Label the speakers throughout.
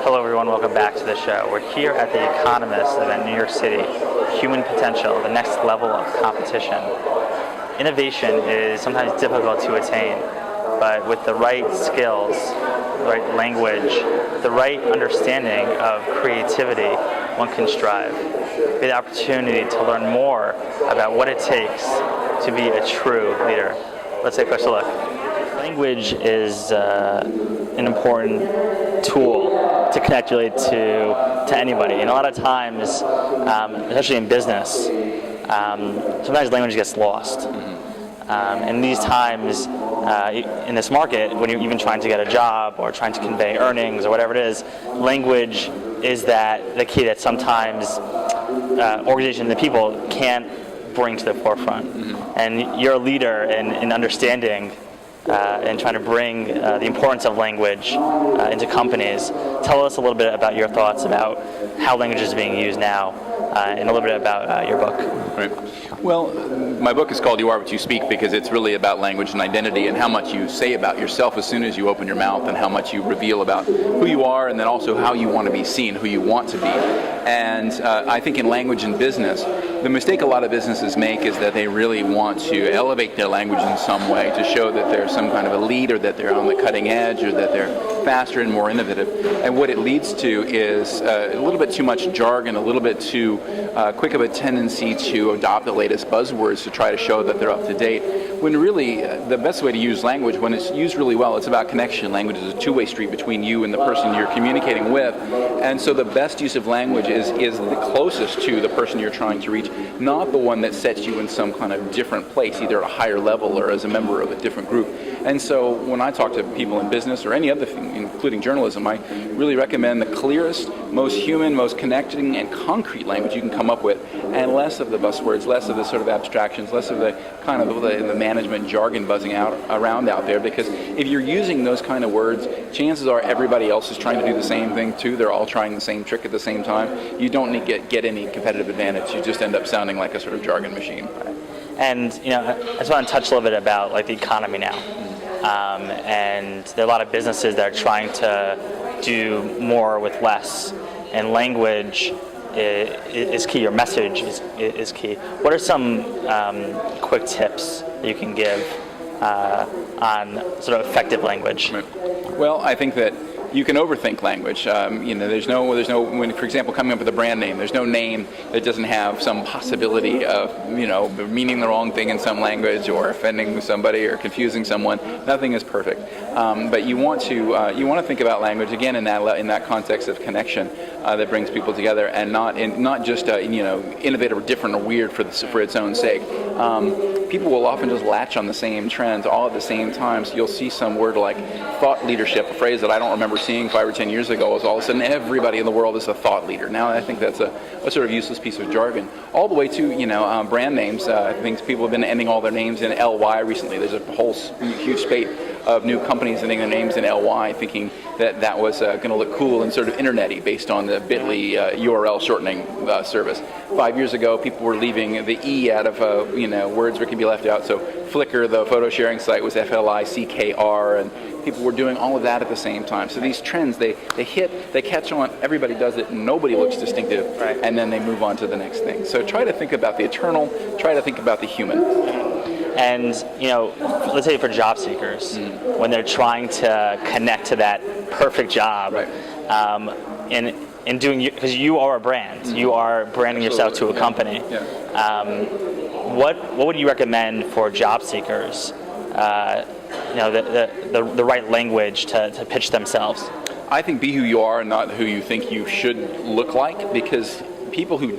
Speaker 1: Hello everyone, welcome back to the show. We're here at the Economist event in New York City. Human potential, the next level of competition. Innovation is sometimes difficult to attain, but with the right skills, the right language, the right understanding of creativity, one can strive. We have the opportunity to learn more about what it takes to be a true leader. Let's take a closer look. Language is an important tool to connect really to anybody. And a lot of times, especially in business, sometimes language gets lost. And these times, in this market, when you're even trying to get a job or trying to convey earnings or whatever it is, language is the key that sometimes organizations and people can't bring to the forefront. And you're a leader in understanding and trying to bring the importance of language into companies. Tell us a little bit about your thoughts about how language is being used now, and a little bit about your book.
Speaker 2: Right. Well, my book is called You Are What You Speak because it's really about language and identity and how much you say about yourself as soon as you open your mouth and how much you reveal about who you are and then also how you want to be seen, who you want to be. And I think in language and business, the mistake a lot of businesses make is that they really want to elevate their language in some way to show that they're some kind of a lead or that they're on the cutting edge or that they're faster and more innovative. And what it leads to is a little bit too much jargon, a little bit too quick of a tendency to adopt the latest buzzwords to try to show that they're up to date. When really the best way to use language, when it's used really well, it's about connection. Language is a two-way street between you and the person you're communicating with. And so the best use of language is the closest to the person you're trying to reach, not the one that sets you in some kind of different place, either at a higher level or as a member of a different group. And so when I talk to people in business or any other thing, including journalism, I really recommend the clearest, most human, most connecting and concrete language you can come up with, and less of the buzzwords, less of the sort of abstractions, less of the kind of the management jargon buzzing around out there, because if you're using those kind of words, chances are everybody else is trying to do the same thing too. They're all trying the same trick at the same time. You don't need to get any competitive advantage. You just end up sounding like a sort of jargon machine.
Speaker 1: And I just want to touch a little bit about the economy now. And there are a lot of businesses that are trying to do more with less, and language is key. Your message is key. What are some quick tips that you can give on sort of effective language?
Speaker 2: Well, I think that you can overthink language. There's no, when, for example, coming up with a brand name, there's no name that doesn't have some possibility of, meaning the wrong thing in some language or offending somebody or confusing someone. Nothing is perfect. But you want to think about language again in that context of connection that brings people together, and not just innovative or different or weird for its own sake. People will often just latch on the same trends all at the same time. So you'll see some word like thought leadership, a phrase that I don't remember seeing 5 or 10 years ago. Was all of a sudden everybody in the world is a thought leader. Now I think that's a sort of useless piece of jargon. All the way to brand names. I think people have been ending all their names in LY recently. There's a whole huge spate of new companies ending their names in LY, thinking that was going to look cool and sort of internet-y based on the bit.ly URL shortening service. 5 years ago, people were leaving the E out of words that can be left out. So Flickr, the photo sharing site, was FLICKR, and people were doing all of that at the same time. So these trends, they catch on, everybody does it, nobody looks distinctive, right, and then they move on to the next thing. So try to think about the eternal, try to think about the human.
Speaker 1: And, let's say for job seekers, when they're trying to connect to that perfect job, right, in doing, because you are a brand, you are branding yourself to a company. Yeah. What would you recommend for job seekers? The right language to pitch themselves.
Speaker 2: I think be who you are and not who you think you should look like, because people who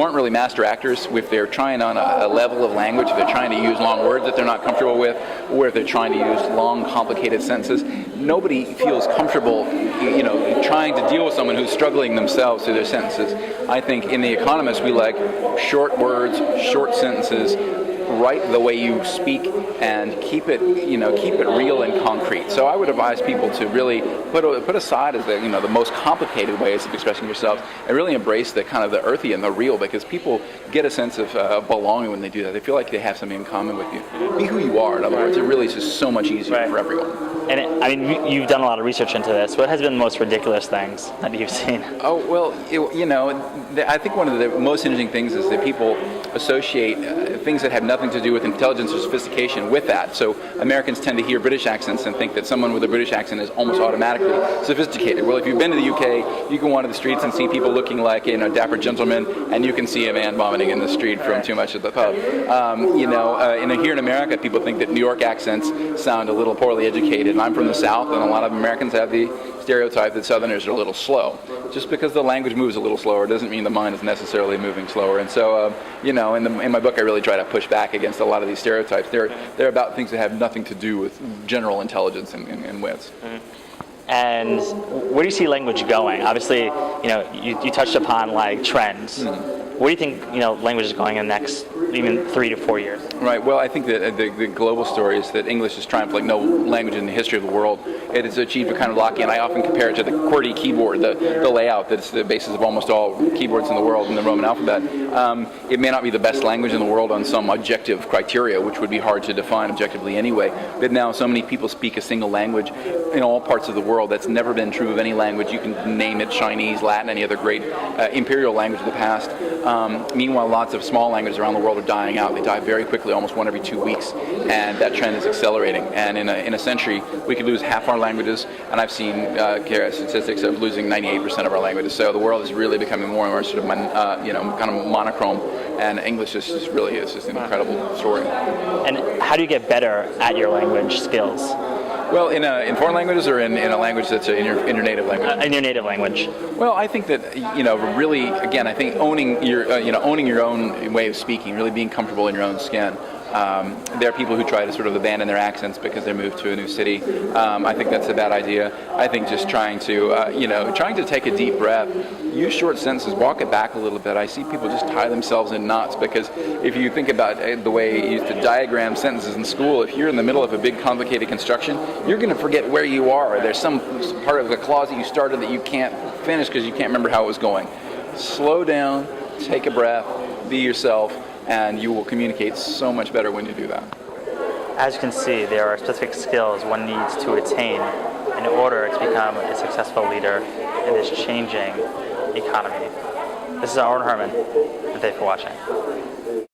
Speaker 2: aren't really master actors, if they're trying on a level of language, if they're trying to use long words that they're not comfortable with, or if they're trying to use long, complicated sentences, nobody feels comfortable, trying to deal with someone who's struggling themselves through their sentences. I think in The Economist, we like short words, short sentences, write the way you speak, and keep it real and concrete. So I would advise people to really put aside as the most complicated ways of expressing yourselves, and really embrace the kind of the earthy and the real, because people get a sense of belonging when they do that. They feel like they have something in common with you. Be who you are. In other words, it really is just so much easier for everyone.
Speaker 1: And you've done a lot of research into this. What has been the most ridiculous things that you've seen?
Speaker 2: Oh, well, I think one of the most interesting things is that people associate things that have nothing to do with intelligence or sophistication with that. So Americans tend to hear British accents and think that someone with a British accent is almost automatically sophisticated. Well, if you've been to the UK, you can wander the streets and see people looking like dapper gentlemen, and you can see a man vomiting in the street from too much at the pub. Here in America, people think that New York accents sound a little poorly educated. And I'm from the South, and a lot of Americans have the stereotype that Southerners are a little slow. Just because the language moves a little slower doesn't mean the mind is necessarily moving slower. And so, in my book, I really try to push back against a lot of these stereotypes. They're about things that have nothing to do with general intelligence and wits.
Speaker 1: Mm-hmm. And where do you see language going? Obviously, you touched upon like trends. Mm-hmm. Where do you think language is going in the next even 3 to 4 years?
Speaker 2: Right. Well, I think that the global story is that English has triumphed like no language in the history of the world. It has achieved a kind of lock-in. I often compare it to the QWERTY keyboard, the layout that's the basis of almost all keyboards in the world in the Roman alphabet. It may not be the best language in the world on some objective criteria, which would be hard to define objectively anyway. But now so many people speak a single language in all parts of the world. That's never been true of any language. You can name it Chinese, Latin, any other great imperial language of the past. Meanwhile, lots of small languages around the world are dying out. They die very quickly, almost 1 every 2 weeks, and that trend is accelerating. And in a century, we could lose half our languages, and I've seen statistics of losing 98% of our languages. So the world is really becoming more and more sort of kind of monochrome, and English is just an incredible story.
Speaker 1: And how do you get better at your language skills?
Speaker 2: Well, in foreign languages or in a language that's in your native language?
Speaker 1: In your native language.
Speaker 2: Well, I think that really, again, I think owning your own way of speaking, really being comfortable in your own skin. There are people who try to sort of abandon their accents because they moved to a new city. I think that's a bad idea. I think just trying to take a deep breath, use short sentences, walk it back a little bit. I see people just tie themselves in knots because if you think about the way you used to diagram sentences in school, if you're in the middle of a big complicated construction, you're going to forget where you are. There's some part of the clause that you started that you can't finish because you can't remember how it was going. Slow down, take a breath, be yourself, and you will communicate so much better when you do that.
Speaker 1: As you can see, there are specific skills one needs to attain in order to become a successful leader in this changing economy. This is Owen Herman, and thank you for watching.